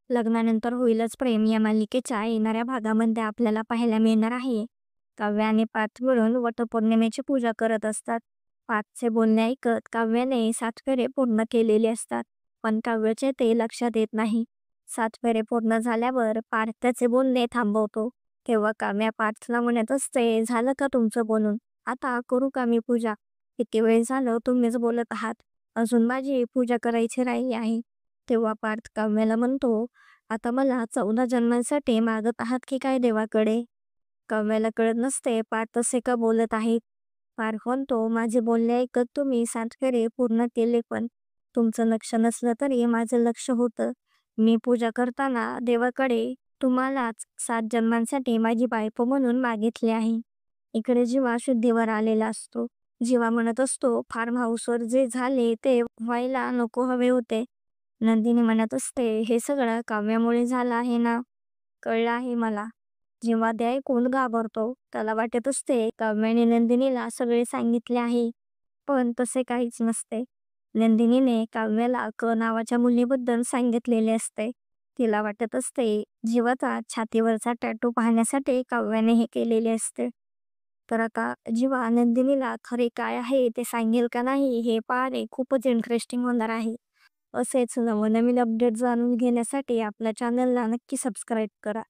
लग्नानंतर होईलच प्रेम या मालिकेच्या येणाऱ्या भागामध्ये आपल्याला पाहायला मिळणार आहे. काव्य आणि पार्थ मिळून वटपौर्णिमेची पूजा करत असतात. पार्थचे बोलणे ऐकत काव्याने 7 फेरे पूर्ण केलेले असतात. पण काव्याचे ते लक्षात येत नाही. 7 फेरे पूर्ण झाल्यावर पार्थ त्याचे बोलणे थांबवतो. तेव्हा काव्या पार्थला म्हणत असते, झालं का तुमचं बोलून? आता करू का मी पूजा? किती वेळ झालं तुम्हीच बोलत आहात. अजून माझी पूजा करायची राहिली आहे. तेव्हा पार्थ काव्याला म्हणतो, आता मला 14 जन्मांसाठी मागत आहात की काय देवाकडे? काव्याला कळत नसते पार्थ तसे का बोलत आहेत. पार्थ म्हणतो, माझे बोलणे ऐकत तुम्ही 7 फेरे पूर्ण केले, पण तुमचं लक्ष नसलं तरी माझं लक्ष होतं. मी पूजा करताना देवाकडे तुम्हालाच 7 जन्मांसाठी माझी बायको म्हणून मागितले आहे. इकडे जीवा शुद्धीवर आलेला असतो. जीवा म्हणत असतो, फार्म हाऊसवर जे झाले ते व्हायला नको हवे होते. नंदिनी म्हणत असते, हे सगळं काव्यामुळे झालं आहे ना? कळलं आहे मला. जेव्हा ते ऐकून घाबरतो. त्याला वाटत असते काव्याने नंदिनीला सगळे सांगितले आहे. पण तसे काहीच नसते. नंदिनीने काव्याला नावाच्या मुलीबद्दल सांगितलेले असते. तिला वाटत असते जीवाचा छातीवरचा टॅटू पाहण्यासाठी काव्याने हे केलेले असते. तर आता जेव्हा नंदिनीला खरे काय आहे ते सांगेल का नाही हे पाहणे खूपच इंटरेस्टिंग होणार आहे. असेच नवनवीन अपडेट जाणून घेण्यासाठी आपल्या चॅनलला नक्की सबस्क्राईब करा.